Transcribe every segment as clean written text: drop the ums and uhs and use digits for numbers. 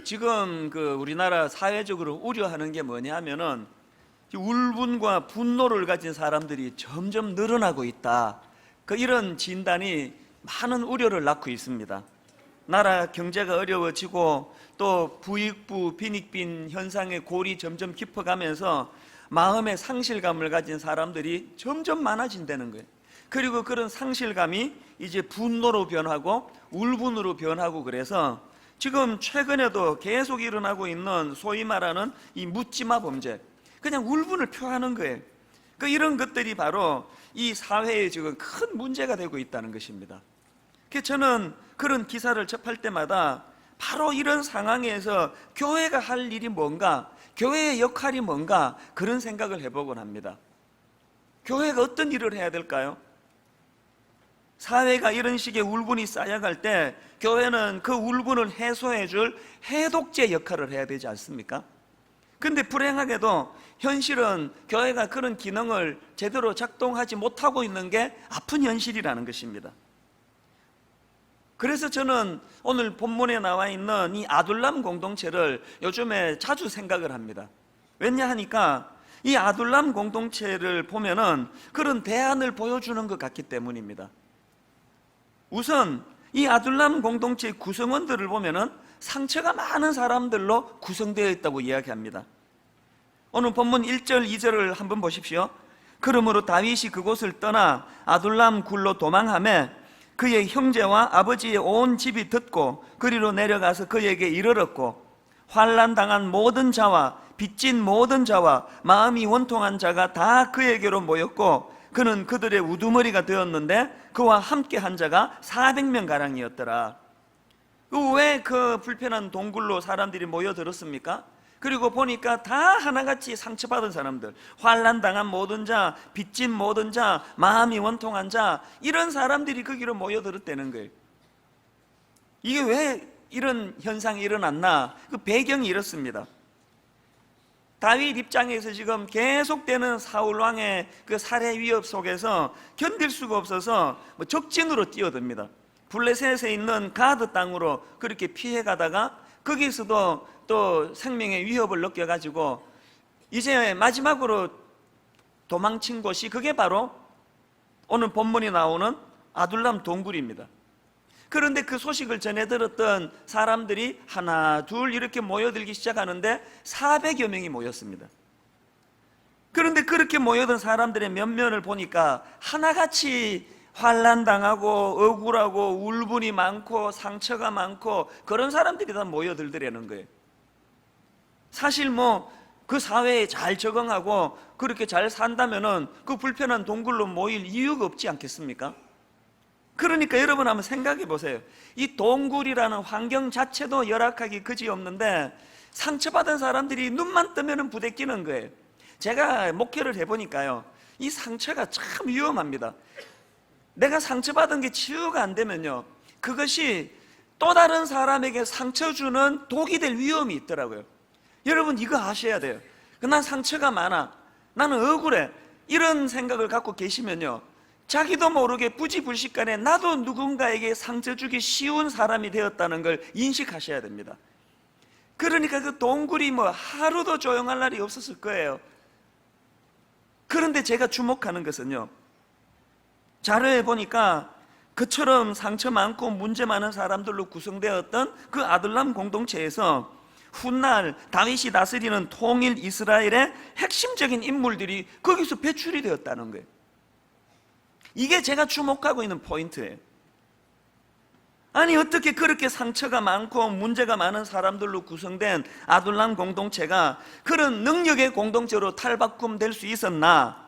지금 우리나라 사회적으로 우려하는 게 뭐냐면은 울분과 분노를 가진 사람들이 점점 늘어나고 있다. 이런 진단이 많은 우려를 낳고 있습니다. 나라 경제가 어려워지고 또 부익부 빈익빈 현상의 골이 점점 깊어가면서 마음의 상실감을 가진 사람들이 점점 많아진다는 거예요. 그리고 그런 상실감이 이제 분노로 변하고 울분으로 변하고, 그래서 지금 최근에도 계속 일어나고 있는 소위 말하는 이 묻지마 범죄, 그냥 울분을 표하는 거예요. 이런 것들이 바로 이 사회에 지금 큰 문제가 되고 있다는 것입니다. 그래서 저는 그런 기사를 접할 때마다 바로 이런 상황에서 교회가 할 일이 뭔가, 교회의 역할이 뭔가, 그런 생각을 해보곤 합니다. 교회가 어떤 일을 해야 될까요? 사회가 이런 식의 울분이 쌓여갈 때 교회는 그 울분을 해소해 줄 해독제 역할을 해야 되지 않습니까? 근데 불행하게도 현실은 교회가 그런 기능을 제대로 작동하지 못하고 있는 게 아픈 현실이라는 것입니다. 그래서 저는 오늘 본문에 나와 있는 이 아둘람 공동체를 요즘에 자주 생각을 합니다. 왜냐 하니까 이 아둘람 공동체를 보면은 그런 대안을 보여주는 것 같기 때문입니다. 우선 이 아둘람 공동체의 구성원들을 보면은 상처가 많은 사람들로 구성되어 있다고 이야기합니다. 오늘 본문 1절 2절을 한번 보십시오. 그러므로 다윗이 그곳을 떠나 아둘람 굴로 도망하매 그의 형제와 아버지의 온 집이 듣고 그리로 내려가서 그에게 이르렀고, 환난당한 모든 자와 빚진 모든 자와 마음이 원통한 자가 다 그에게로 모였고, 그는 그들의 우두머리가 되었는데 그와 함께 한 자가 400명가량이었더라. 왜 그 불편한 동굴로 사람들이 모여들었습니까? 그리고 보니까 다 하나같이 상처받은 사람들, 환난당한 모든 자, 빚진 모든 자, 마음이 원통한 자, 이런 사람들이 거기로 모여들었다는 거예요. 이게 왜 이런 현상이 일어났나? 그 배경이 이렇습니다. 다윗 입장에서 지금 계속되는 사울왕의 그 살해 위협 속에서 견딜 수가 없어서 적진으로 뛰어듭니다. 블레셋에 있는 가드 땅으로 그렇게 피해가다가 거기서도 또 생명의 위협을 느껴가지고 이제 마지막으로 도망친 곳이 그게 바로 오늘 본문이 나오는 아둘람 동굴입니다. 그런데 그 소식을 전해 들었던 사람들이 하나 둘 이렇게 모여들기 시작하는데 400여 명이 모였습니다. 그런데 그렇게 모여든 사람들의 면면을 보니까 하나같이 환난당하고 억울하고 울분이 많고 상처가 많고 그런 사람들이 다 모여들더라는 거예요. 사실 그 사회에 잘 적응하고 그렇게 잘 산다면은 그 불편한 동굴로 모일 이유가 없지 않겠습니까? 그러니까 여러분 한번 생각해 보세요. 이 동굴이라는 환경 자체도 열악하기 그지없는데 상처받은 사람들이 눈만 뜨면 부대끼는 거예요. 제가 목회를 해보니까요, 이 상처가 참 위험합니다. 내가 상처받은 게 치유가 안 되면요, 그것이 또 다른 사람에게 상처 주는 독이 될 위험이 있더라고요. 여러분 이거 아셔야 돼요. 난 상처가 많아, 나는 억울해, 이런 생각을 갖고 계시면요, 자기도 모르게 부지불식간에 나도 누군가에게 상처 주기 쉬운 사람이 되었다는 걸 인식하셔야 됩니다. 그러니까 그 동굴이 하루도 조용할 날이 없었을 거예요. 그런데 제가 주목하는 것은요, 자료에 보니까 그처럼 상처 많고 문제 많은 사람들로 구성되었던 그 아둘람 공동체에서 훗날 다윗이 다스리는 통일 이스라엘의 핵심적인 인물들이 거기서 배출이 되었다는 거예요. 이게 제가 주목하고 있는 포인트예요. 아니 어떻게 그렇게 상처가 많고 문제가 많은 사람들로 구성된 아둘람 공동체가 그런 능력의 공동체로 탈바꿈될 수 있었나?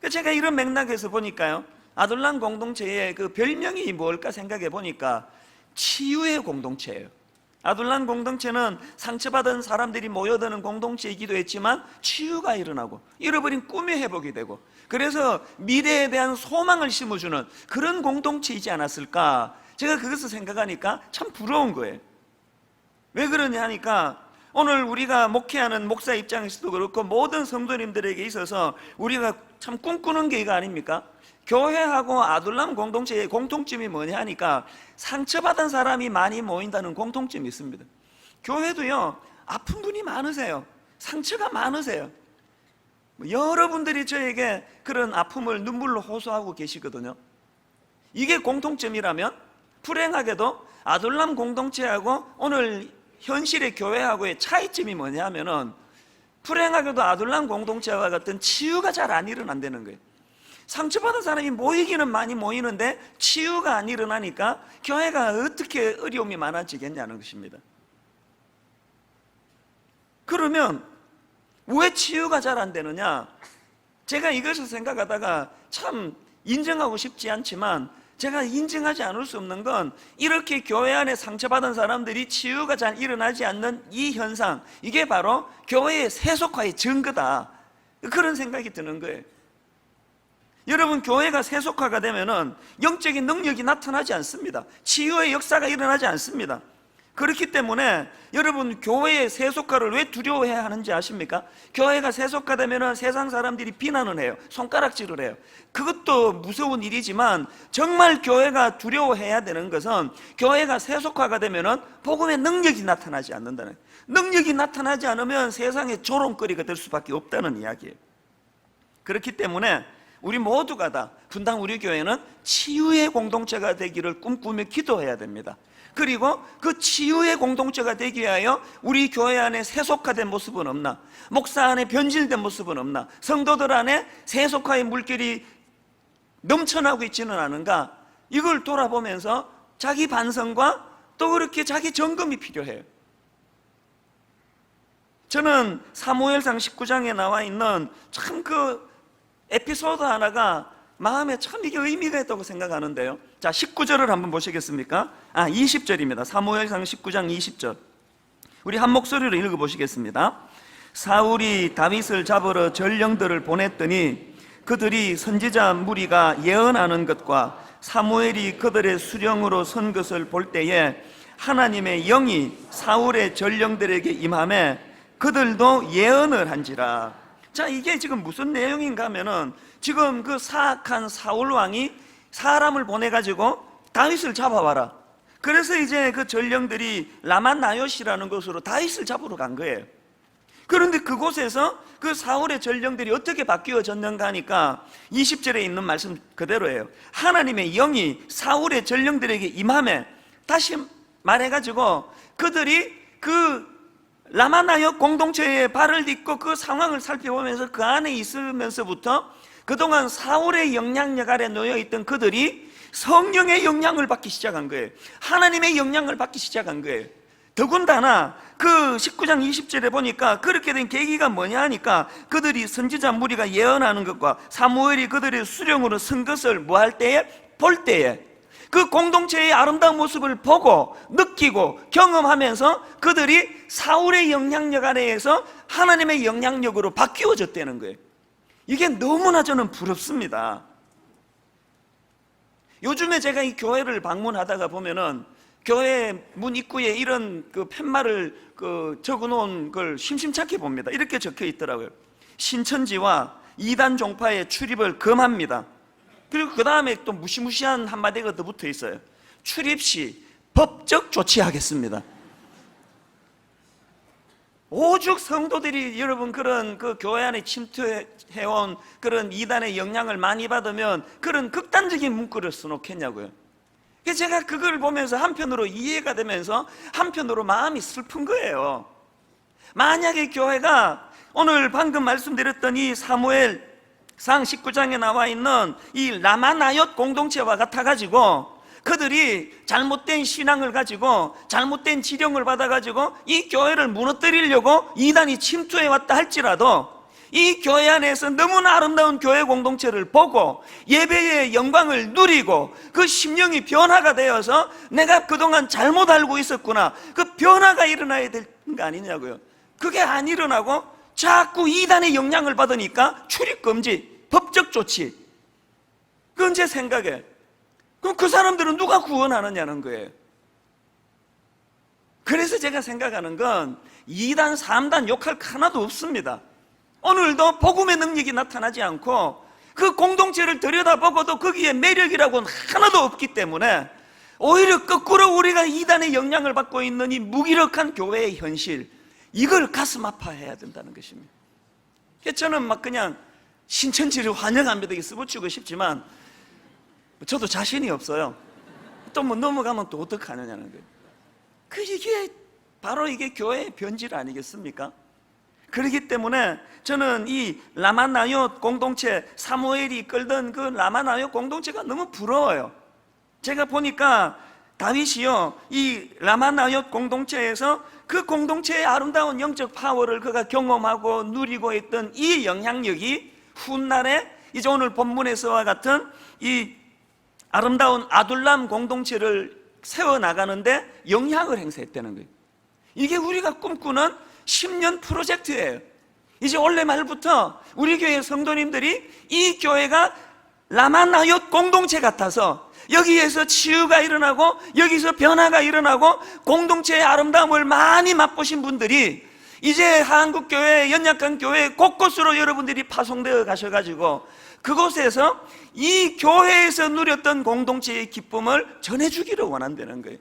제가 이런 맥락에서 보니까요, 아둘람 공동체의 그 별명이 뭘까 생각해 보니까 치유의 공동체예요. 아둘람 공동체는 상처받은 사람들이 모여드는 공동체이기도 했지만 치유가 일어나고 잃어버린 꿈의 회복이 되고, 그래서 미래에 대한 소망을 심어주는 그런 공동체이지 않았을까? 제가 그것을 생각하니까 참 부러운 거예요. 왜 그러냐 하니까 오늘 우리가 목회하는 목사 입장에서도 그렇고 모든 성도님들에게 있어서 우리가 참 꿈꾸는 게 이거 아닙니까? 교회하고 아둘람 공동체의 공통점이 뭐냐 하니까 상처받은 사람이 많이 모인다는 공통점이 있습니다. 교회도요, 아픈 분이 많으세요. 상처가 많으세요. 여러분들이 저에게 그런 아픔을 눈물로 호소하고 계시거든요. 이게 공통점이라면 불행하게도 아둘람 공동체하고 오늘 현실의 교회하고의 차이점이 뭐냐면은, 불행하게도 아둘람 공동체와 같은 치유가 잘 안 일어난다는 거예요. 상처받은 사람이 모이기는 많이 모이는데 치유가 안 일어나니까 교회가 어떻게 어려움이 많아지겠냐는 것입니다. 그러면 왜 치유가 잘 안 되느냐? 제가 이것을 생각하다가 참 인정하고 싶지 않지만 제가 인정하지 않을 수 없는 건, 이렇게 교회 안에 상처받은 사람들이 치유가 잘 일어나지 않는 이 현상, 이게 바로 교회의 세속화의 증거다, 그런 생각이 드는 거예요. 여러분, 교회가 세속화가 되면은 영적인 능력이 나타나지 않습니다. 치유의 역사가 일어나지 않습니다. 그렇기 때문에 여러분, 교회의 세속화를 왜 두려워해야 하는지 아십니까? 교회가 세속화되면 세상 사람들이 비난을 해요. 손가락질을 해요. 그것도 무서운 일이지만 정말 교회가 두려워해야 되는 것은, 교회가 세속화가 되면 복음의 능력이 나타나지 않는다는, 능력이 나타나지 않으면 세상의 조롱거리가 될 수밖에 없다는 이야기예요. 그렇기 때문에 우리 모두가 다 분당 우리 교회는 치유의 공동체가 되기를 꿈꾸며 기도해야 됩니다. 그리고 그 치유의 공동체가 되기 위하여 우리 교회 안에 세속화된 모습은 없나? 목사 안에 변질된 모습은 없나? 성도들 안에 세속화의 물결이 넘쳐나고 있지는 않은가? 이걸 돌아보면서 자기 반성과 또 그렇게 자기 점검이 필요해요. 저는 사무엘상 19장에 나와 있는 참 그 에피소드 하나가 마음에 참 이게 의미가 있다고 생각하는데요. 자, 19절을 한번 보시겠습니까? 20절입니다. 사무엘상 19장 20절. 우리 한 목소리로 읽어보시겠습니다. 사울이 다윗을 잡으러 전령들을 보냈더니 그들이 선지자 무리가 예언하는 것과 사무엘이 그들의 수령으로 선 것을 볼 때에 하나님의 영이 사울의 전령들에게 임하매 그들도 예언을 한지라. 자, 이게 지금 무슨 내용인가 하면은, 지금 그 사악한 사울 왕이 사람을 보내가지고 다윗을 잡아와라. 그래서 이제 그 전령들이 라마나요시라는 곳으로 다윗을 잡으러 간 거예요. 그런데 그곳에서 그 사울의 전령들이 어떻게 바뀌어졌는가 하니까 20절에 있는 말씀 그대로예요. 하나님의 영이 사울의 전령들에게 임하매, 다시 말해가지고 그들이 그 라마나요 공동체에 발을 딛고 그 상황을 살펴보면서 그 안에 있으면서부터 그동안 사울의 영향력 아래 놓여있던 그들이 성령의 영향을 받기 시작한 거예요. 하나님의 영향을 받기 시작한 거예요. 더군다나 그 19장 20절에 보니까 그렇게 된 계기가 뭐냐 하니까, 그들이 선지자 무리가 예언하는 것과 사무엘이 그들의 수령으로 선 것을 뭐 할 때에? 볼 때에 그 공동체의 아름다운 모습을 보고 느끼고 경험하면서 그들이 사울의 영향력 아래에서 하나님의 영향력으로 바뀌어졌다는 거예요. 이게 너무나 저는 부럽습니다. 요즘에 제가 이 교회를 방문하다가 보면은 교회 문 입구에 이런 그 팻말을 적어 놓은 걸 심심찮게 봅니다. 이렇게 적혀 있더라고요. 신천지와 이단 종파의 출입을 금합니다. 그리고 그 다음에 또 무시무시한 한마디가 더 붙어 있어요. 출입 시 법적 조치하겠습니다. 오죽 성도들이 여러분 그런 그 교회 안에 침투해온 그런 이단의 영향을 많이 받으면 그런 극단적인 문구를 써놓겠냐고요. 그래서 제가 그걸 보면서 한편으로 이해가 되면서 한편으로 마음이 슬픈 거예요. 만약에 교회가 오늘 방금 말씀드렸던 이 사무엘상 19장에 나와 있는 이 라마나옅 공동체와 같아가지고 그들이 잘못된 신앙을 가지고 잘못된 지령을 받아가지고 이 교회를 무너뜨리려고 이단이 침투해 왔다 할지라도, 이 교회 안에서 너무나 아름다운 교회 공동체를 보고 예배의 영광을 누리고 그 심령이 변화가 되어서 내가 그동안 잘못 알고 있었구나, 그 변화가 일어나야 될 거 아니냐고요. 그게 안 일어나고 자꾸 이단의 영향을 받으니까 출입금지, 법적 조치. 그 언제 생각해? 그럼 그 사람들은 누가 구원하느냐는 거예요. 그래서 제가 생각하는 건 2단, 3단 욕할 거 하나도 없습니다. 오늘도 복음의 능력이 나타나지 않고 그 공동체를 들여다보고도 거기에 매력이라고는 하나도 없기 때문에 오히려 거꾸로 우리가 이단의 영향을 받고 있는 이 무기력한 교회의 현실, 이걸 가슴 아파해야 된다는 것입니다. 저는 막 그냥 신천지를 환영합니다 이렇게 써붙이고 싶지만 저도 자신이 없어요. 또 뭐 넘어가면 또 어떡하느냐는 거예요. 이게 바로 이게 교회의 변질 아니겠습니까? 그렇기 때문에 저는 이 라마나요 공동체, 사무엘이 이끌던 그 라마나요 공동체가 너무 부러워요. 제가 보니까 다윗이요, 이 라마나요 공동체에서 그 공동체의 아름다운 영적 파워를 그가 경험하고 누리고 있던 이 영향력이 훗날에 이제 오늘 본문에서와 같은 이 아름다운 아둘람 공동체를 세워나가는데 영향을 행사했다는 거예요. 이게 우리가 꿈꾸는 10년 프로젝트예요. 이제 올해 말부터 우리 교회 성도님들이 이 교회가 라마나요 공동체 같아서 여기에서 치유가 일어나고 여기서 변화가 일어나고 공동체의 아름다움을 많이 맛보신 분들이 이제 한국교회, 연약한 교회 곳곳으로 여러분들이 파송되어 가셔가지고 그곳에서 이 교회에서 누렸던 공동체의 기쁨을 전해주기를 원한다는 거예요.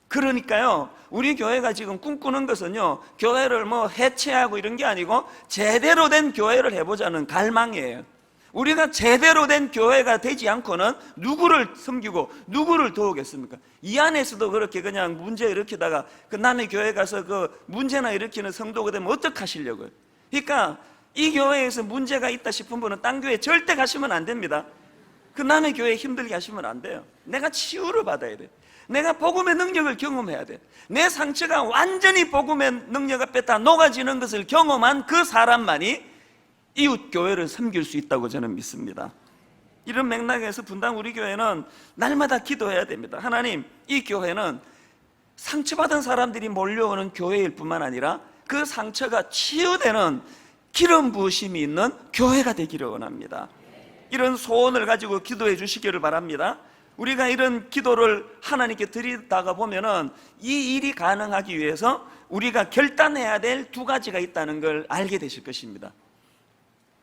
그러니까요, 우리 교회가 지금 꿈꾸는 것은요, 교회를 뭐 해체하고 이런 게 아니고 제대로 된 교회를 해보자는 갈망이에요. 우리가 제대로 된 교회가 되지 않고는 누구를 섬기고 누구를 도우겠습니까? 이 안에서도 그렇게 그냥 문제 일으키다가 그 남의 교회 가서 그 문제나 일으키는 성도가 되면 어떡하시려고요? 그러니까 이 교회에서 문제가 있다 싶은 분은 딴 교회 절대 가시면 안 됩니다. 그 남의 교회 힘들게 하시면 안 돼요. 내가 치유를 받아야 돼. 내가 복음의 능력을 경험해야 돼. 내 상처가 완전히 복음의 능력 앞에 다 녹아지는 것을 경험한 그 사람만이 이웃 교회를 섬길 수 있다고 저는 믿습니다. 이런 맥락에서 분당 우리 교회는 날마다 기도해야 됩니다. 하나님, 이 교회는 상처받은 사람들이 몰려오는 교회일 뿐만 아니라 그 상처가 치유되는 기름 부으심이 있는 교회가 되기를 원합니다. 이런 소원을 가지고 기도해 주시기를 바랍니다. 우리가 이런 기도를 하나님께 드리다가 보면은 이 일이 가능하기 위해서 우리가 결단해야 될 두 가지가 있다는 걸 알게 되실 것입니다.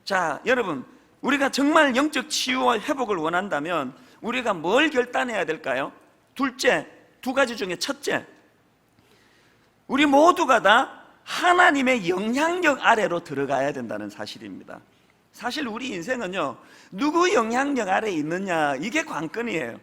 자, 여러분, 우리가 정말 영적 치유와 회복을 원한다면 우리가 뭘 결단해야 될까요? 둘째, 두 가지 중에 첫째, 우리 모두가 다 하나님의 영향력 아래로 들어가야 된다는 사실입니다. 사실 우리 인생은요, 누구 영향력 아래에 있느냐, 이게 관건이에요.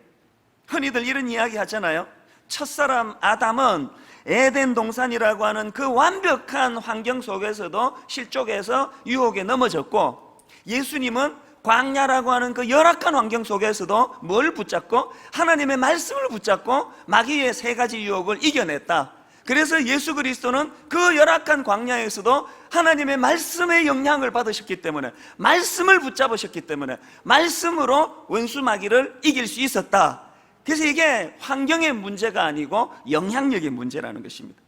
흔히들 이런 이야기 하잖아요. 첫사람 아담은 에덴 동산이라고 하는 그 완벽한 환경 속에서도 실족해서 유혹에 넘어졌고, 예수님은 광야라고 하는 그 열악한 환경 속에서도 뭘 붙잡고? 하나님의 말씀을 붙잡고 마귀의 세 가지 유혹을 이겨냈다. 그래서 예수 그리스도는 그 열악한 광야에서도 하나님의 말씀의 영향을 받으셨기 때문에, 말씀을 붙잡으셨기 때문에 말씀으로 원수 마귀를 이길 수 있었다. 그래서 이게 환경의 문제가 아니고 영향력의 문제라는 것입니다.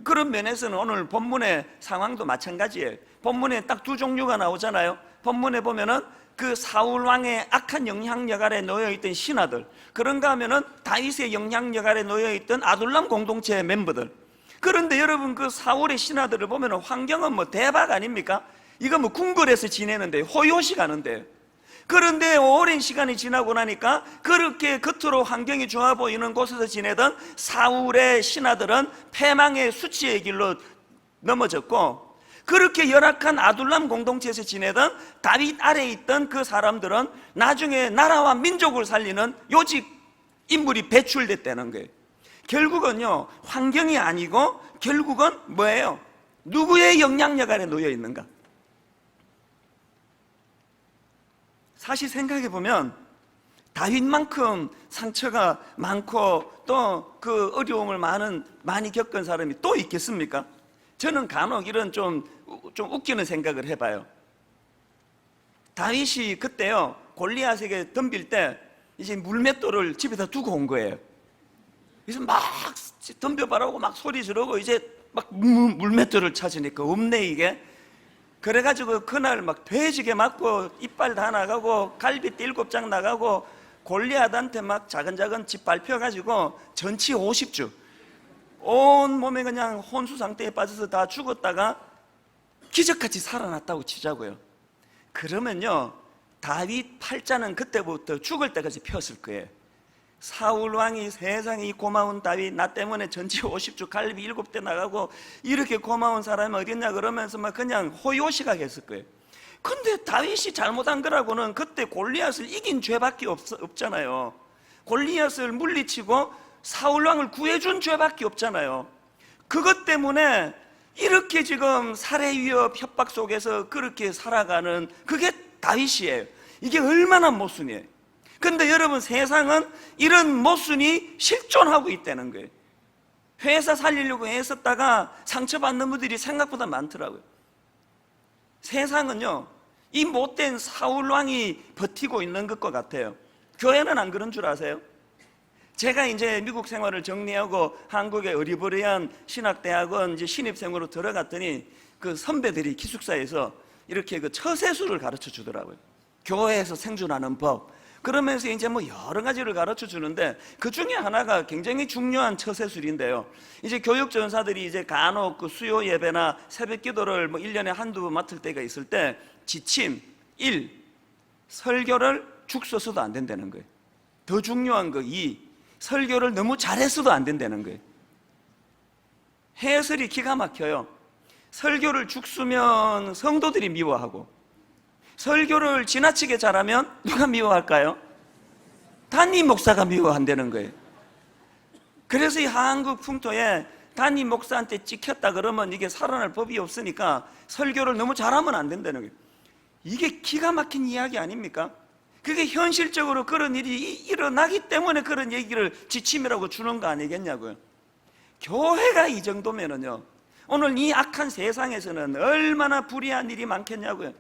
그런 면에서는 오늘 본문의 상황도 마찬가지예요. 본문에 딱 두 종류가 나오잖아요. 본문에 보면은 그 사울 왕의 악한 영향력 아래 놓여있던 신하들, 그런가 하면은 다윗의 영향력 아래 놓여있던 아둘람 공동체의 멤버들. 그런데 여러분, 그 사울의 신하들을 보면은 환경은 뭐 대박 아닙니까? 이거 뭐 궁궐에서 지내는데, 호요시 가는데. 그런데 오랜 시간이 지나고 나니까 그렇게 겉으로 환경이 좋아 보이는 곳에서 지내던 사울의 신하들은 패망의 수치의 길로 넘어졌고, 그렇게 열악한 아둘람 공동체에서 지내던 다윗 아래에 있던 그 사람들은 나중에 나라와 민족을 살리는 요직 인물이 배출됐다는 거예요. 결국은요, 환경이 아니고 결국은 뭐예요? 누구의 영향력 아래 놓여 있는가? 사실 생각해 보면 다윗만큼 상처가 많고 또 그 어려움을 많이 겪은 사람이 또 있겠습니까? 저는 간혹 이런 좀 웃기는 생각을 해봐요. 다윗이 그때요, 골리앗에게 덤빌 때 이제 물맷돌을 집에다 두고 온 거예요. 그래서 막 덤벼봐라고 막 소리 지르고 이제 막 물맷돌을 찾으니까 없네 이게. 그래가지고 그날 막 돼지게 맞고 이빨 다 나가고 갈비띠 7장 나가고 골리앗한테 막 작은 집 밟혀가지고 전치 50주 온 몸에 그냥 혼수 상태에 빠져서 다 죽었다가 기적같이 살아났다고 치자고요. 그러면요, 다윗 팔자는 그때부터 죽을 때까지 폈을 거예요. 사울 왕이 세상에 이 고마운 다윗, 나 때문에 전치 50주 갈비 7대 나가고 이렇게 고마운 사람이 어딨냐 그러면서 막 그냥 호요시각했을 거예요. 근데 다윗이 잘못한 거라고는 그때 골리앗을 이긴 죄밖에 없잖아요. 골리앗을 물리치고 사울 왕을 구해준 죄밖에 없잖아요. 그것 때문에 이렇게 지금 살해 위협 협박 속에서 그렇게 살아가는 그게 다윗이에요. 이게 얼마나 모순이에요. 근데 여러분, 세상은 이런 모순이 실존하고 있다는 거예요. 회사 살리려고 애썼다가 상처받는 분들이 생각보다 많더라고요. 세상은요, 이 못된 사울왕이 버티고 있는 것과 같아요. 교회는 안 그런 줄 아세요? 제가 이제 미국 생활을 정리하고 한국의 어리버리한 신학대학원 이제 신입생으로 들어갔더니 그 선배들이 기숙사에서 이렇게 그 처세술을 가르쳐 주더라고요. 교회에서 생존하는 법. 그러면서 이제 뭐 여러 가지를 가르쳐 주는데 그 중에 하나가 굉장히 중요한 처세술인데요. 이제 교육 전사들이 이제 간혹 그 수요 예배나 새벽 기도를 뭐 1년에 한두 번 맡을 때가 있을 때 지침 1. 설교를 죽 써서도 안 된다는 거예요. 더 중요한 거 2. 설교를 너무 잘했어도 안 된다는 거예요. 해설이 기가 막혀요. 설교를 죽 쓰면 성도들이 미워하고, 설교를 지나치게 잘하면 누가 미워할까요? 담임 목사가 미워한다는 거예요. 그래서 이 한국 풍토에 담임 목사한테 찍혔다 그러면 이게 살아날 법이 없으니까 설교를 너무 잘하면 안 된다는 거예요. 이게 기가 막힌 이야기 아닙니까? 그게 현실적으로 그런 일이 일어나기 때문에 그런 얘기를 지침이라고 주는 거 아니겠냐고요. 교회가 이 정도면은요, 오늘 이 악한 세상에서는 얼마나 불의한 일이 많겠냐고요.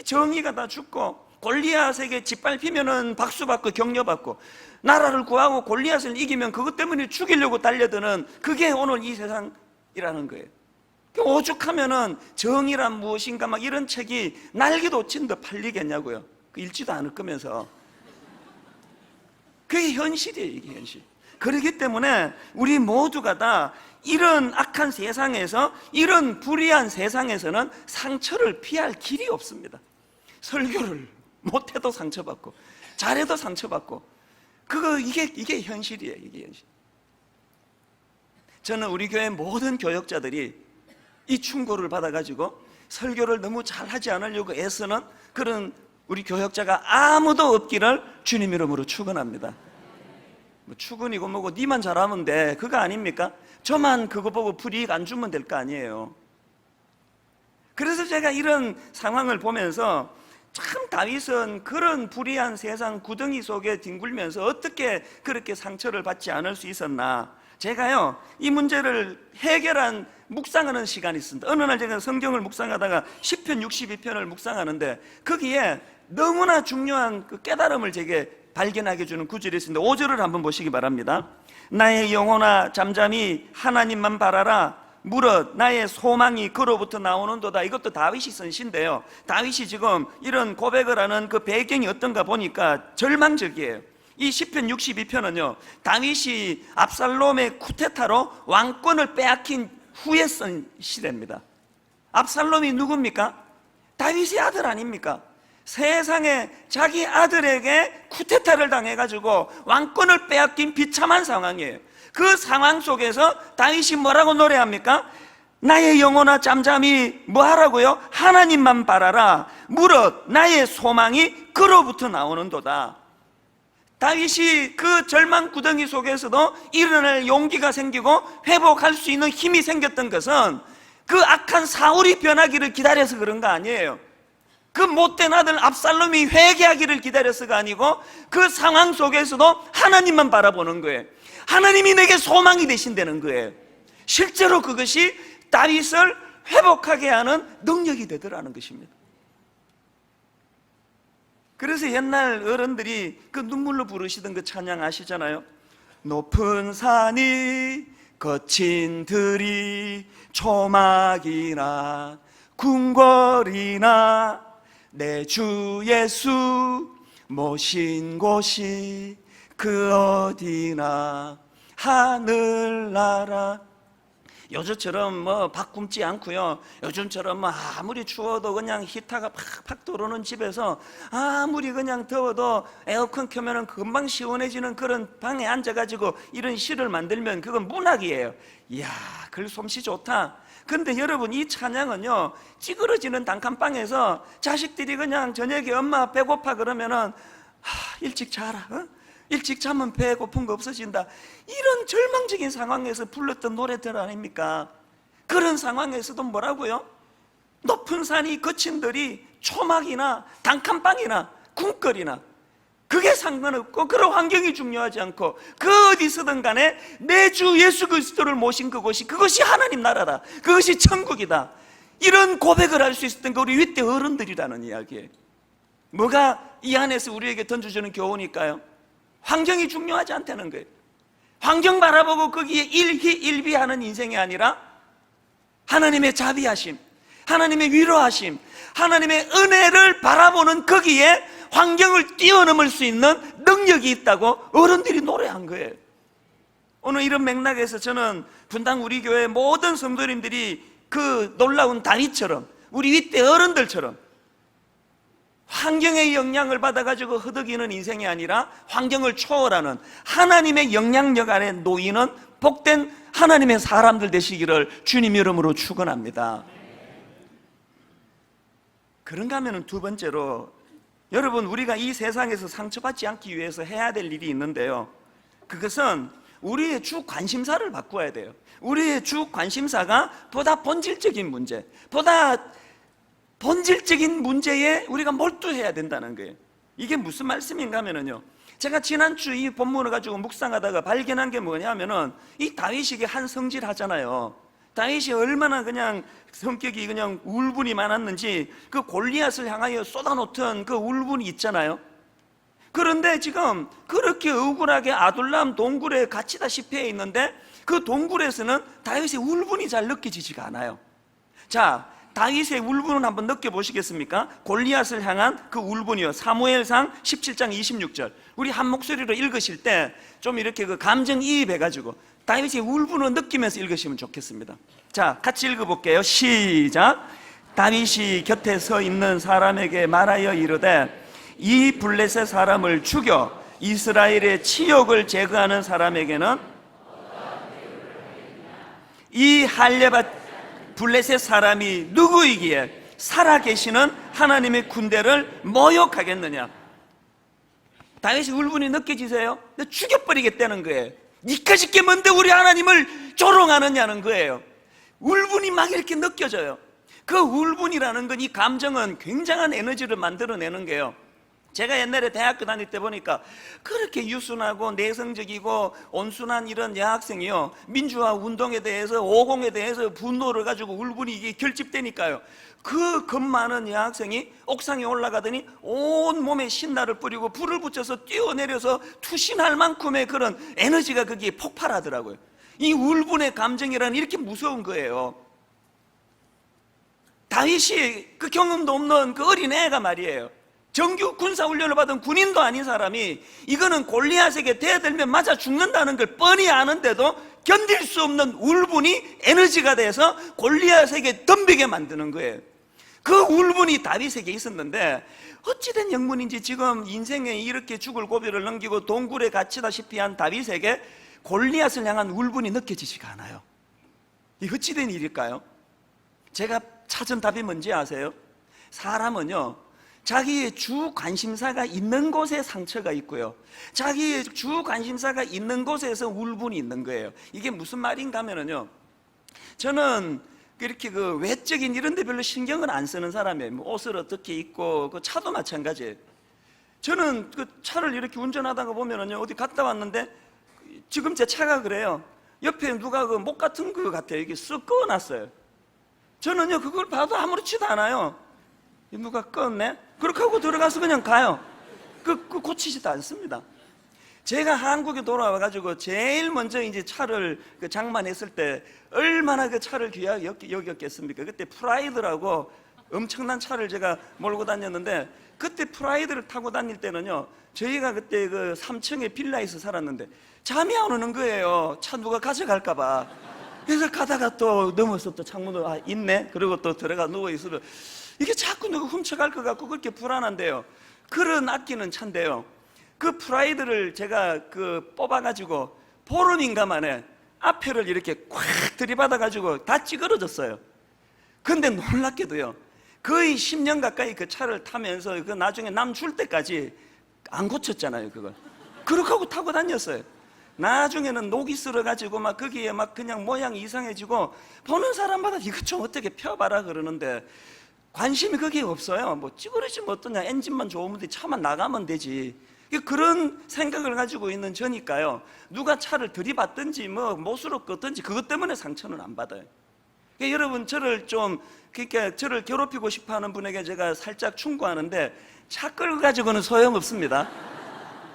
정의가 다 죽고 골리앗에게 짓밟히면은 박수받고 격려받고, 나라를 구하고 골리앗을 이기면 그것 때문에 죽이려고 달려드는 그게 오늘 이 세상이라는 거예요. 오죽하면은 정의란 무엇인가 막 이런 책이 날개도 친 듯 팔리겠냐고요. 읽지도 않을 거면서. 그게 현실이에요. 이게 현실. 그렇기 때문에 우리 모두가 다 이런 악한 세상에서, 이런 불의한 세상에서는 상처를 피할 길이 없습니다. 설교를 못해도 상처받고 잘해도 상처받고, 이게 현실이에요. 이게 현실. 저는 우리 교회 모든 교역자들이 이 충고를 받아가지고 설교를 너무 잘하지 않으려고 애쓰는 그런 우리 교역자가 아무도 없기를 주님 이름으로 축원합니다. 뭐 축원이고 뭐고 니만 잘하면 돼, 그거 아닙니까? 저만 그거 보고 불이익 안 주면 될 거 아니에요. 그래서 제가 이런 상황을 보면서 참 다윗은 그런 불의한 세상 구덩이 속에 뒹굴면서 어떻게 그렇게 상처를 받지 않을 수 있었나, 제가요 이 문제를 해결한 묵상하는 시간이 있습니다. 어느 날 제가 성경을 묵상하다가 시편 62편을 묵상하는데 거기에 너무나 중요한 그 깨달음을 제게 발견하게 주는 구절이 있습니다. 5절을 한번 보시기 바랍니다. 나의 영혼아 잠잠히 하나님만 바라라, 무릇 나의 소망이 그로부터 나오는도다. 이것도 다윗이 쓴 시인데요, 다윗이 지금 이런 고백을 하는 그 배경이 어떤가 보니까 절망적이에요. 이 시편 62편은요 다윗이 압살롬의 쿠데타로 왕권을 빼앗긴 후에 쓴 시대입니다. 압살롬이 누굽니까? 다윗의 아들 아닙니까? 세상에 자기 아들에게 쿠데타를 당해가지고 왕권을 빼앗긴 비참한 상황이에요. 그 상황 속에서 다윗이 뭐라고 노래합니까? 나의 영혼아 잠잠히 뭐 하라고요? 하나님만 바라라, 무릇 나의 소망이 그로부터 나오는도다. 다윗이 그 절망 구덩이 속에서도 일어날 용기가 생기고 회복할 수 있는 힘이 생겼던 것은 그 악한 사울이 변하기를 기다려서 그런 거 아니에요. 그 못된 아들 압살롬이 회개하기를 기다려서가 아니고 그 상황 속에서도 하나님만 바라보는 거예요. 하나님이 내게 소망이 되신다는 거예요. 실제로 그것이 다윗을 회복하게 하는 능력이 되더라는 것입니다. 그래서 옛날 어른들이 그 눈물로 부르시던 그 찬양 아시잖아요. 높은 산이 거친 들이 초막이나 궁궐이나 내 주 예수 모신 곳이 그 어디나 하늘나라 요즘처럼 뭐 밥 굶지 않고요. 요즘처럼 뭐 아무리 추워도 그냥 히터가 팍팍 들어오는 집에서 아무리 그냥 더워도 에어컨 켜면은 금방 시원해지는 그런 방에 앉아가지고 이런 시를 만들면 그건 문학이에요. 이야, 글 솜씨 좋다. 근데 여러분, 이 찬양은요, 찌그러지는 단칸방에서 자식들이 그냥 저녁에 엄마 배고파 그러면은 일찍 자라, 일찍 자면 배고픈 거 없어진다, 이런 절망적인 상황에서 불렀던 노래들 아닙니까? 그런 상황에서도 뭐라고요? 높은 산이 거친 들이 초막이나 단칸방이나 궁궐이나 그게 상관없고, 그런 환경이 중요하지 않고, 그 어디서든 간에 내 주 예수 그리스도를 모신 그것이 하나님 나라다, 그것이 천국이다, 이런 고백을 할 수 있었던 게 우리 윗대 어른들이라는 이야기예요. 뭐가 이 안에서 우리에게 던져주는 교훈일까요? 환경이 중요하지 않다는 거예요. 환경 바라보고 거기에 일희일비하는 인생이 아니라 하나님의 자비하심, 하나님의 위로하심, 하나님의 은혜를 바라보는 거기에 환경을 뛰어넘을 수 있는 능력이 있다고 어른들이 노래한 거예요. 오늘 이런 맥락에서 저는 분당 우리 교회 모든 성도님들이 그 놀라운 다윗처럼, 우리 윗대 어른들처럼 환경의 영향을 받아가지고 허덕이는 인생이 아니라 환경을 초월하는 하나님의 영향력 아래 놓이는 복된 하나님의 사람들 되시기를 주님 이름으로 축원합니다. 그런가 하면 두 번째로, 여러분, 우리가 이 세상에서 상처받지 않기 위해서 해야 될 일이 있는데요, 그것은 우리의 주 관심사를 바꾸어야 돼요. 우리의 주 관심사가 보다 본질적인 문제, 보다 본질적인 문제에 우리가 몰두해야 된다는 거예요. 이게 무슨 말씀인가 하면요, 제가 지난주 이 본문을 가지고 묵상하다가 발견한 게 뭐냐면은, 이 다윗이 한 성질 하잖아요. 다윗이 얼마나 그냥 성격이 그냥 울분이 많았는지 그 골리앗을 향하여 쏟아놓던 그 울분이 있잖아요. 그런데 지금 그렇게 억울하게 아둘람 동굴에 갇히다시피 해 있는데 그 동굴에서는 다윗의 울분이 잘 느껴지지가 않아요. 자, 다윗의 울분은 한번 느껴보시겠습니까? 골리앗을 향한 그 울분이요, 사무엘상 17장 26절 우리 한 목소리로 읽으실 때 좀 이렇게 그 감정이입해가지고 다윗의 울분을 느끼면서 읽으시면 좋겠습니다. 자, 같이 읽어볼게요. 시작. 다윗이 곁에 서 있는 사람에게 말하여 이르되, 이 블레셋 사람을 죽여 이스라엘의 치욕을 제거하는 사람에게는 이 할례받 블레셋 사람이 누구이기에 살아계시는 하나님의 군대를 모욕하겠느냐. 다윗이 울분이 느껴지세요? 근데 죽여버리겠다는 거예요. 니까짓 게 뭔데 우리 하나님을 조롱하느냐는 거예요. 울분이 막 이렇게 느껴져요. 그 울분이라는 건, 이 감정은 굉장한 에너지를 만들어내는 게요, 제가 옛날에 대학교 다닐 때 보니까 그렇게 유순하고 내성적이고 온순한 이런 여학생이요, 민주화 운동에 대해서, 오공에 대해서 분노를 가지고 울분이 이게 결집되니까요, 그 겁 많은 여학생이 옥상에 올라가더니 온 몸에 신나를 뿌리고 불을 붙여서 뛰어내려서 투신할 만큼의 그런 에너지가 거기에 폭발하더라고요. 이 울분의 감정이라는 이렇게 무서운 거예요. 다윗이 그 경험도 없는 그 어린애가 말이에요, 정규 군사훈련을 받은 군인도 아닌 사람이 이거는 골리앗에게 대들면 맞아 죽는다는 걸 뻔히 아는데도 견딜 수 없는 울분이 에너지가 돼서 골리앗에게 덤비게 만드는 거예요. 그 울분이 다윗에게 있었는데 어찌된 영문인지 지금 인생에 이렇게 죽을 고비를 넘기고 동굴에 갇히다시피 한 다윗에게 골리앗을 향한 울분이 느껴지지가 않아요. 이 어찌된 일일까요? 제가 찾은 답이 뭔지 아세요? 사람은요, 자기의 주 관심사가 있는 곳에 상처가 있고요, 자기의 주 관심사가 있는 곳에서 울분이 있는 거예요. 이게 무슨 말인가 하면요, 저는 이렇게 그 외적인 이런 데 별로 신경을 안 쓰는 사람이에요. 뭐 옷을 어떻게 입고, 그 차도 마찬가지예요. 저는 그 차를 이렇게 운전하다가 보면은요, 어디 갔다 왔는데 지금 제 차가 그래요. 옆에 누가 그 목 같은 거 같아요. 이게 쓱 꺼놨어요. 저는요, 그걸 봐도 아무렇지도 않아요. 누가 껐네? 그렇게 하고 들어가서 그냥 가요. 그 고치지도 않습니다. 제가 한국에 돌아와가지고 제일 먼저 이제 차를 그 장만했을 때 얼마나 그 차를 귀하게 여겼겠습니까? 그때 프라이드라고 엄청난 차를 제가 몰고 다녔는데, 그때 프라이드를 타고 다닐 때는요, 저희가 그때 그 3층에 빌라에서 살았는데 잠이 안 오는 거예요. 차 누가 가져갈까봐. 그래서 가다가 또 넘어서 또 창문으로 있네. 그리고 또 들어가 누워 있으면 이게 자꾸 누가 훔쳐갈 것 같고 그렇게 불안한데요. 그런 아끼는 차인데요. 그 프라이드를 제가 뽑아가지고 보름인가 만에 앞에를 이렇게 꽉 들이받아가지고 다 찌그러졌어요. 근데 놀랍게도요, 거의 10년 가까이 그 차를 타면서 그 나중에 남 줄 때까지 안 고쳤잖아요, 그걸. 그렇게 하고 타고 다녔어요. 나중에는 녹이 쓸어가지고 막 거기에 막 그냥 모양이 이상해지고 보는 사람마다 이거 좀 어떻게 펴봐라 그러는데 관심이 거기에 없어요. 뭐 찌그러지면 어떠냐, 엔진만 좋으면 돼, 차만 나가면 되지. 그런 생각을 가지고 있는 저니까요, 누가 차를 들이받든지 뭐 못으로 껐든지 그것 때문에 상처는 안 받아요. 그러니까 여러분, 저를 괴롭히고 싶어하는 분에게 제가 살짝 충고하는데, 차 끌고 가지고는 소용없습니다.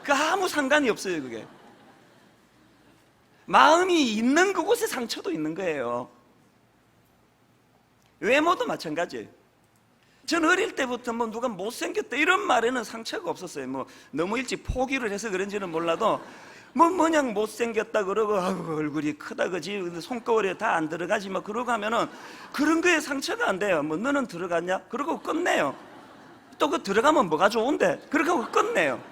그 아무 상관이 없어요. 그게 마음이 있는 그곳에 상처도 있는 거예요. 외모도 마찬가지예요. 전 어릴 때부터 뭐 누가 못생겼다 이런 말에는 상처가 없었어요. 뭐 너무 일찍 포기를 해서 그런지는 몰라도 뭐냥 못생겼다 그러고 얼굴이 크다 그지 손거울에 다 안 들어가지 뭐 그러고 하면은 그런 거에 상처가 안 돼요. 뭐 너는 들어갔냐? 그러고 끝내요. 또 그 들어가면 뭐가 좋은데? 그렇게 하고 끝내요.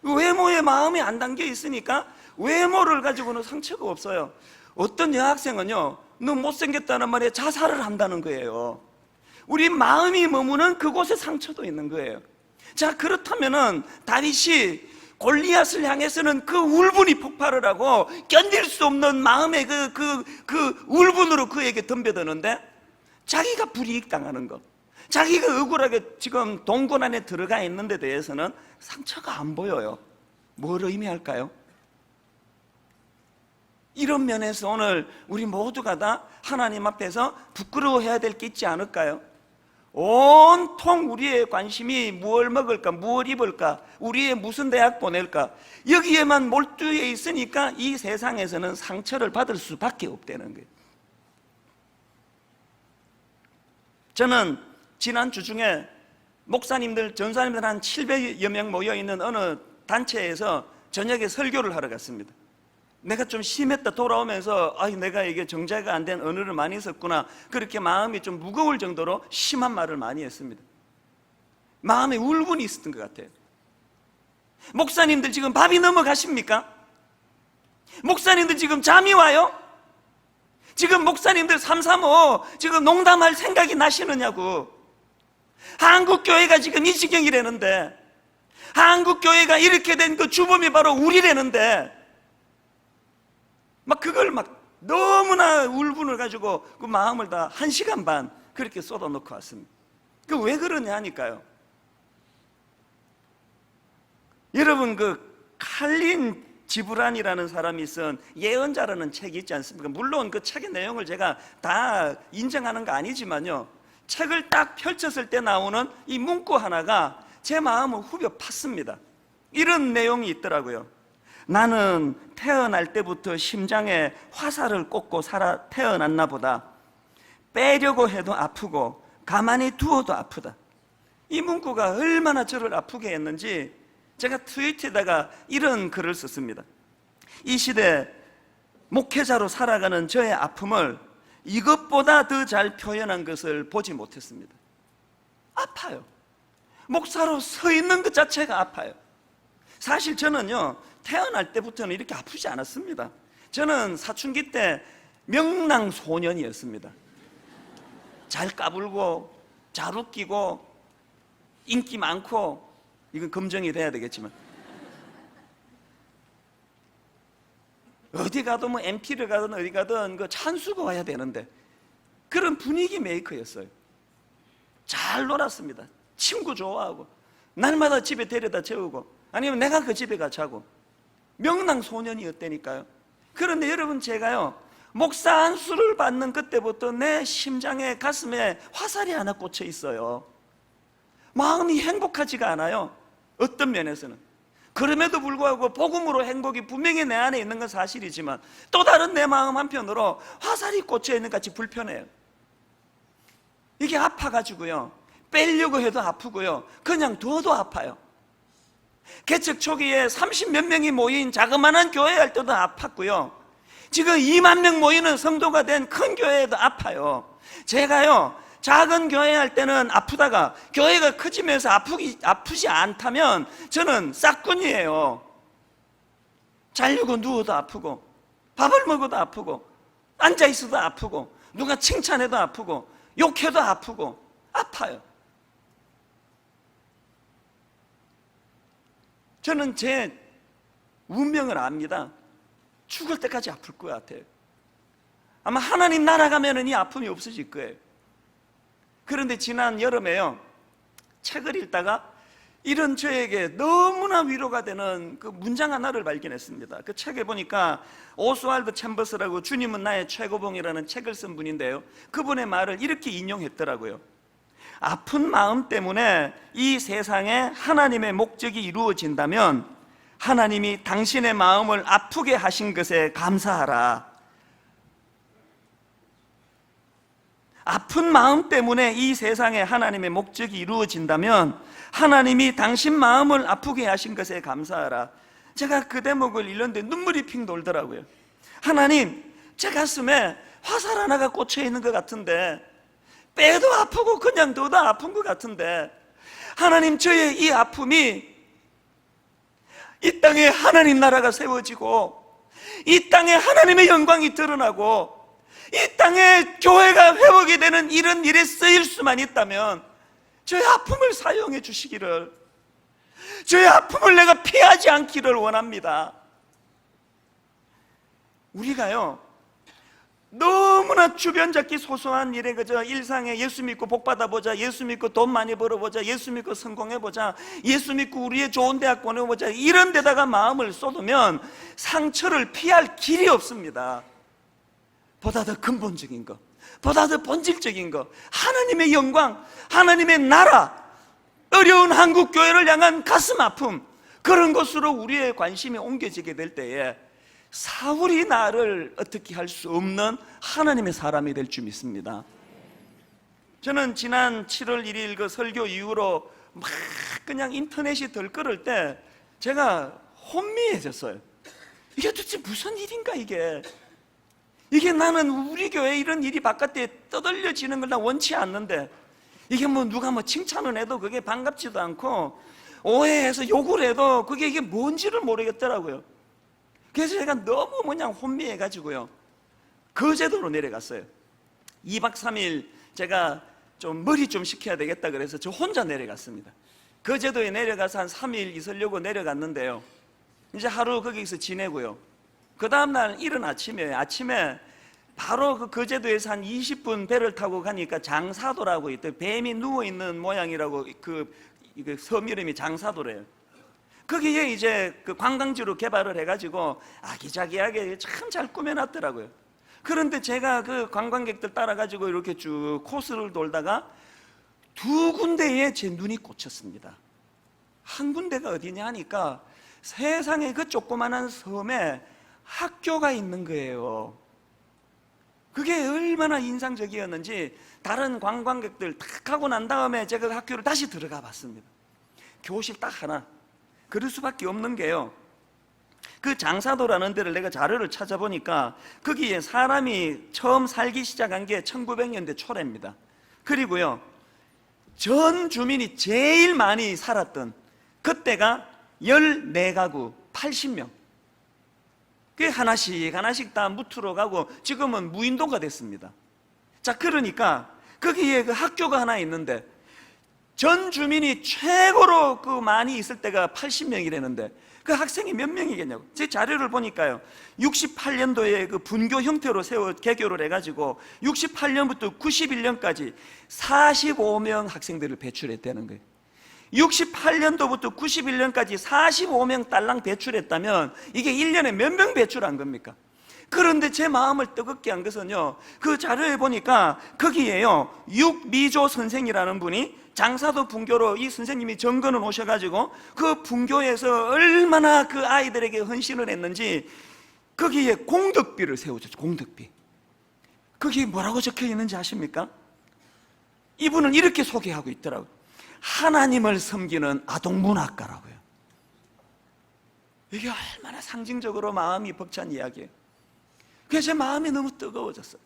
외모에 마음이 안 담겨 있으니까 외모를 가지고는 상처가 없어요. 어떤 여학생은요, 너 못생겼다는 말에 자살을 한다는 거예요. 우리 마음이 머무는 그곳에 상처도 있는 거예요. 자, 그렇다면은 다윗이 골리앗을 향해서는 그 울분이 폭발을 하고 견딜 수 없는 마음의 그 울분으로 그에게 덤벼드는데, 자기가 불이익 당하는 것, 자기가 억울하게 지금 동굴 안에 들어가 있는 데 대해서는 상처가 안 보여요. 뭘 의미할까요? 이런 면에서 오늘 우리 모두가 다 하나님 앞에서 부끄러워해야 될 게 있지 않을까요? 온통 우리의 관심이 무엇을 먹을까, 무엇을 입을까, 우리의 무슨 대학 보낼까, 여기에만 몰두해 있으니까 이 세상에서는 상처를 받을 수밖에 없다는 거예요. 저는 지난 주 중에 목사님들, 전사님들 한 700여 명 모여있는 어느 단체에서 저녁에 설교를 하러 갔습니다. 내가 좀 심했다 돌아오면서 내가 이게 정제가 안 된 언어를 많이 썼구나, 그렇게 마음이 좀 무거울 정도로 심한 말을 많이 했습니다. 마음에 울분이 있었던 것 같아요. 목사님들 지금 밥이 넘어가십니까? 목사님들 지금 잠이 와요? 지금 목사님들 335 지금 농담할 생각이 나시느냐고. 한국교회가 지금 이 지경이라는데, 한국교회가 이렇게 된 그 주범이 바로 우리라는데, 막 그걸 막 너무나 울분을 가지고 그 마음을 다 1시간 반 그렇게 쏟아놓고 왔습니다. 그 왜 그러냐 하니까요, 여러분, 그 칼린 지브란이라는 사람이 쓴 예언자라는 책이 있지 않습니까? 물론 그 책의 내용을 제가 다 인정하는 거 아니지만요, 책을 딱 펼쳤을 때 나오는 이 문구 하나가 제 마음을 후벼 팠습니다. 이런 내용이 있더라고요. 나는 태어날 때부터 심장에 화살을 꽂고 태어났나 보다. 빼려고 해도 아프고 가만히 두어도 아프다. 이 문구가 얼마나 저를 아프게 했는지 제가 트위터에다가 이런 글을 썼습니다. 이 시대 목회자로 살아가는 저의 아픔을 이것보다 더 잘 표현한 것을 보지 못했습니다. 아파요. 목사로 서 있는 것 자체가 아파요. 사실 저는요, 태어날 때부터는 이렇게 아프지 않았습니다. 저는 사춘기 때 명랑소년이었습니다. 잘 까불고 잘 웃기고 인기 많고, 이건 검증이 돼야 되겠지만 어디 가도 뭐 MP를 가든 어디 가든 그 찬수가 와야 되는데 그런 분위기 메이커였어요. 잘 놀았습니다. 친구 좋아하고 날마다 집에 데려다 재우고 아니면 내가 그 집에 가 자고 명랑소년이었다니까요. 그런데 여러분, 제가요, 목사 안수를 받는 그때부터 내 심장에 가슴에 화살이 하나 꽂혀 있어요. 마음이 행복하지가 않아요. 어떤 면에서는. 그럼에도 불구하고 복음으로 행복이 분명히 내 안에 있는 건 사실이지만 또 다른 내 마음 한편으로 화살이 꽂혀 있는 것 같이 불편해요. 이게 아파가지고요, 빼려고 해도 아프고요, 그냥 둬도 아파요. 개척 초기에 30몇 명이 모인 자그마한 교회 할 때도 아팠고요, 지금 2만 명 모이는 성도가 된 큰 교회에도 아파요. 제가요, 작은 교회 할 때는 아프다가 교회가 커지면서 아프지 않다면 저는 싹군이에요. 자려고 누워도 아프고, 밥을 먹어도 아프고, 앉아있어도 아프고, 누가 칭찬해도 아프고, 욕해도 아프고, 아파요. 저는 제 운명을 압니다. 죽을 때까지 아플 것 같아요. 아마 하나님 나라 가면은 이 아픔이 없어질 거예요. 그런데 지난 여름에요, 책을 읽다가 이런 저에게 너무나 위로가 되는 그 문장 하나를 발견했습니다. 그 책에 보니까 오스왈드 챔버스라고 주님은 나의 최고봉이라는 책을 쓴 분인데요, 그분의 말을 이렇게 인용했더라고요. 아픈 마음 때문에 이 세상에 하나님의 목적이 이루어진다면 하나님이 당신의 마음을 아프게 하신 것에 감사하라. 아픈 마음 때문에 이 세상에 하나님의 목적이 이루어진다면 하나님이 당신 마음을 아프게 하신 것에 감사하라. 제가 그 대목을 읽는데 눈물이 핑 돌더라고요. 하나님, 제 가슴에 화살 하나가 꽂혀 있는 것 같은데, 빼도 아프고 그냥 둬도 아픈 것 같은데, 하나님, 저의 이 아픔이 이 땅에 하나님 나라가 세워지고 이 땅에 하나님의 영광이 드러나고 이 땅에 교회가 회복이 되는 이런 일에 쓰일 수만 있다면 저의 아픔을 사용해 주시기를, 저의 아픔을 내가 피하지 않기를 원합니다. 우리가요, 너무나 주변잡기 소소한 일에 그저 일상에 예수 믿고 복 받아보자, 예수 믿고 돈 많이 벌어보자, 예수 믿고 성공해보자, 예수 믿고 우리의 좋은 대학 보내보자, 이런 데다가 마음을 쏟으면 상처를 피할 길이 없습니다. 보다 더 근본적인 것, 보다 더 본질적인 것, 하나님의 영광, 하나님의 나라, 어려운 한국교회를 향한 가슴 아픔, 그런 것으로 우리의 관심이 옮겨지게 될 때에 사울이 나를 어떻게 할 수 없는 하나님의 사람이 될 줄 믿습니다. 저는 지난 7월 1일 그 설교 이후로 막 그냥 인터넷이 덜끓을 때 제가 혼미해졌어요. 이게 도대체 무슨 일인가 이게 나는 우리 교회 이런 일이 바깥에 떠들려지는 걸 나 원치 않는데, 이게 뭐 누가 뭐 칭찬을 해도 그게 반갑지도 않고 오해해서 욕을 해도 그게 이게 뭔지를 모르겠더라고요. 그래서 제가 너무 혼미해가지고요, 거제도로 내려갔어요. 2박 3일 제가 좀 머리 좀 식혀야 되겠다 그래서 저 혼자 내려갔습니다. 거제도에 내려가서 한 3일 있으려고 내려갔는데요, 이제 하루 거기서 지내고요, 그 다음날 이른 아침에 바로 그 거제도에서 한 20분 배를 타고 가니까 장사도라고 있대. 뱀이 누워있는 모양이라고 그 섬 이름이 장사도래요. 거기에 이제 그 관광지로 개발을 해가지고 아기자기하게 참 잘 꾸며놨더라고요. 그런데 제가 그 관광객들 따라가지고 이렇게 쭉 코스를 돌다가 두 군데에 제 눈이 꽂혔습니다. 한 군데가 어디냐 하니까 세상에 그 조그만한 섬에 학교가 있는 거예요. 그게 얼마나 인상적이었는지 다른 관광객들 탁 하고 난 다음에 제가 그 학교를 다시 들어가 봤습니다. 교실 딱 하나. 그럴 수밖에 없는 게요, 그 장사도라는 데를 내가 자료를 찾아보니까 거기에 사람이 처음 살기 시작한 게 1900년대 초래입니다. 그리고요, 전 주민이 제일 많이 살았던 그때가 14가구 80명. 그게 하나씩 다 무트로 가고 지금은 무인도가 됐습니다. 자, 그러니까 거기에 그 학교가 하나 있는데 전 주민이 최고로 그 많이 있을 때가 80명이라는데 그 학생이 몇 명이겠냐고. 제 자료를 보니까요, 68년도에 그 분교 형태로 개교를 해가지고 68년부터 91년까지 45명 학생들을 배출했다는 거예요. 68년도부터 91년까지 45명 딸랑 배출했다면 이게 1년에 몇 명 배출한 겁니까? 그런데 제 마음을 뜨겁게 한 것은요, 그 자료에 보니까 거기에요, 육미조 선생이라는 분이 장사도 분교로 이 선생님이 정근을 오셔가지고 그 분교에서 얼마나 그 아이들에게 헌신을 했는지 거기에 공덕비를 세워줬죠. 공덕비. 거기에 뭐라고 적혀 있는지 아십니까? 이분은 이렇게 소개하고 있더라고요. 하나님을 섬기는 아동문학가라고요. 이게 얼마나 상징적으로 마음이 벅찬 이야기예요. 그래서 제 마음이 너무 뜨거워졌어요.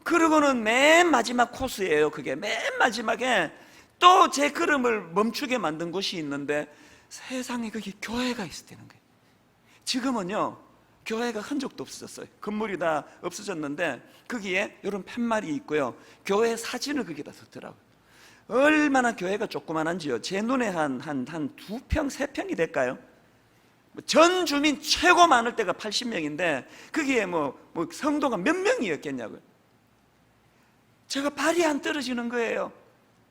그러고는 맨 마지막 코스예요. 그게 맨 마지막에 또 제 걸음을 멈추게 만든 곳이 있는데, 세상에 거기 교회가 있었다는 거예요. 지금은요 교회가 흔적도 없어졌어요. 건물이 다 없어졌는데 거기에 이런 팻말이 있고요, 교회 사진을 거기다 뒀더라고요. 얼마나 교회가 조그만한지요. 제 눈에 한 2평, 3평이 될까요? 전 주민 최고 많을 때가 80명인데 거기에 뭐 성도가 몇 명이었겠냐고요. 제가 발이 안 떨어지는 거예요.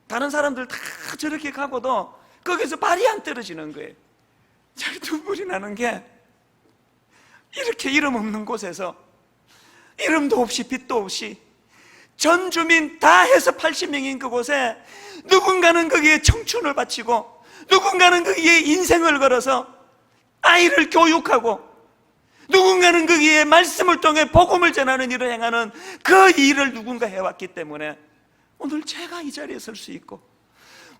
다른 사람들 다 저렇게 가고도 거기서 발이 안 떨어지는 거예요. 제가 눈물이 나는 게, 이렇게 이름 없는 곳에서 이름도 없이 빛도 없이 전 주민 다 해서 80명인 그곳에 누군가는 거기에 청춘을 바치고 누군가는 거기에 인생을 걸어서 아이를 교육하고 누군가는 거기에 말씀을 통해 복음을 전하는 일을 행하는 그 일을 누군가 해왔기 때문에 오늘 제가 이 자리에 설 수 있고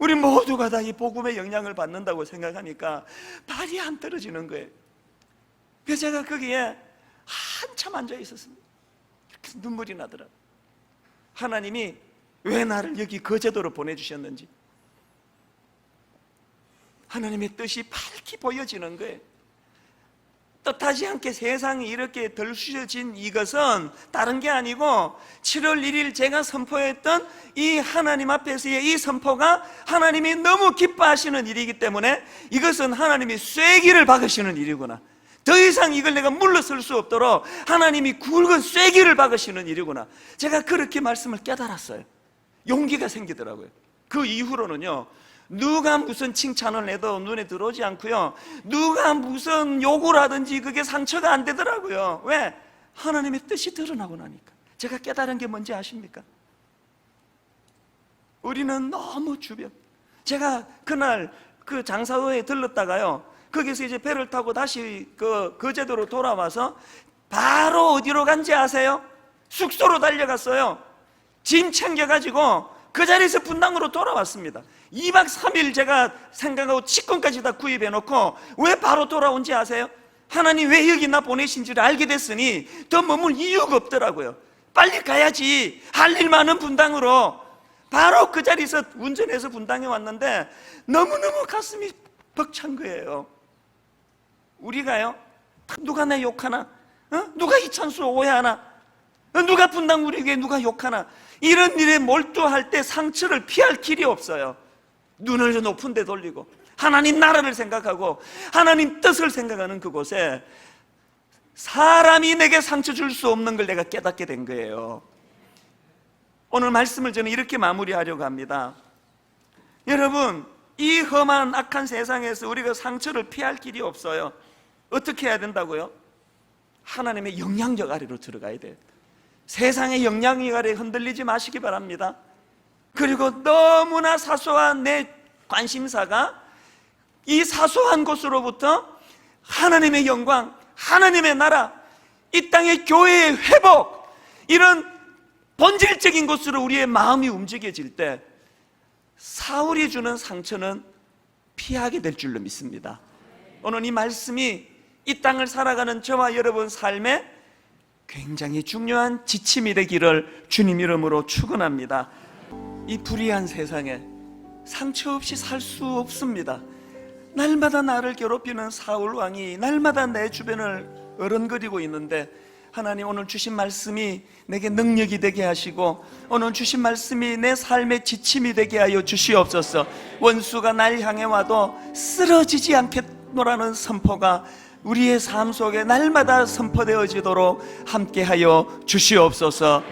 우리 모두가 다 이 복음의 영향을 받는다고 생각하니까 발이 안 떨어지는 거예요. 그래서 제가 거기에 한참 앉아 있었습니다. 이렇게 눈물이 나더라고요. 하나님이 왜 나를 여기 거제도로 보내주셨는지 하나님의 뜻이 밝히 보여지는 거예요. 뜻하지 않게 세상이 이렇게 덜쑤셔진 이것은 다른 게 아니고 7월 1일 제가 선포했던 이 하나님 앞에서의 이 선포가 하나님이 너무 기뻐하시는 일이기 때문에 이것은 하나님이 쐐기를 박으시는 일이구나, 더 이상 이걸 내가 물러설 수 없도록 하나님이 굵은 쐐기를 박으시는 일이구나, 제가 그렇게 말씀을 깨달았어요. 용기가 생기더라고요. 그 이후로는요 누가 무슨 칭찬을 해도 눈에 들어오지 않고요, 누가 무슨 욕을 하든지 그게 상처가 안 되더라고요. 왜? 하나님의 뜻이 드러나고 나니까. 제가 깨달은 게 뭔지 아십니까? 우리는 너무 주변, 제가 그날 그 장사로에 들렀다가요 거기서 이제 배를 타고 다시 그 거제도로 돌아와서 바로 어디로 간지 아세요? 숙소로 달려갔어요. 짐 챙겨가지고 그 자리에서 분당으로 돌아왔습니다. 2박 3일 제가 생각하고 치권까지 다 구입해놓고 왜 바로 돌아온지 아세요? 하나님 왜 여기 나 보내신지를 알게 됐으니 더 머물 이유가 없더라고요. 빨리 가야지, 할 일 많은 분당으로. 바로 그 자리에서 운전해서 분당에 왔는데 너무너무 가슴이 벅찬 거예요. 우리가요 누가 내 욕하나? 누가 이찬수 오해하나? 누가 분당 우리 교회 누가 욕하나? 이런 일에 몰두할 때 상처를 피할 길이 없어요. 눈을 높은 데 돌리고 하나님 나라를 생각하고 하나님 뜻을 생각하는 그곳에 사람이 내게 상처 줄 수 없는 걸 내가 깨닫게 된 거예요. 오늘 말씀을 저는 이렇게 마무리하려고 합니다. 여러분, 이 험한 악한 세상에서 우리가 상처를 피할 길이 없어요. 어떻게 해야 된다고요? 하나님의 영향력 아래로 들어가야 돼요. 세상의 영향력 아래 흔들리지 마시기 바랍니다. 그리고 너무나 사소한 내 관심사가 이 사소한 곳으로부터 하나님의 영광, 하나님의 나라, 이 땅의 교회의 회복, 이런 본질적인 곳으로 우리의 마음이 움직여질 때 사울이 주는 상처는 피하게 될 줄로 믿습니다. 오늘 이 말씀이 이 땅을 살아가는 저와 여러분 삶에 굉장히 중요한 지침이 되기를 주님 이름으로 축원합니다. 이 불의한 세상에 상처 없이 살 수 없습니다. 날마다 나를 괴롭히는 사울 왕이 날마다 내 주변을 어른거리고 있는데 하나님 오늘 주신 말씀이 내게 능력이 되게 하시고 오늘 주신 말씀이 내 삶의 지침이 되게 하여 주시옵소서. 원수가 날 향해 와도 쓰러지지 않겠노라는 선포가 우리의 삶 속에 날마다 선포되어지도록 함께하여 주시옵소서.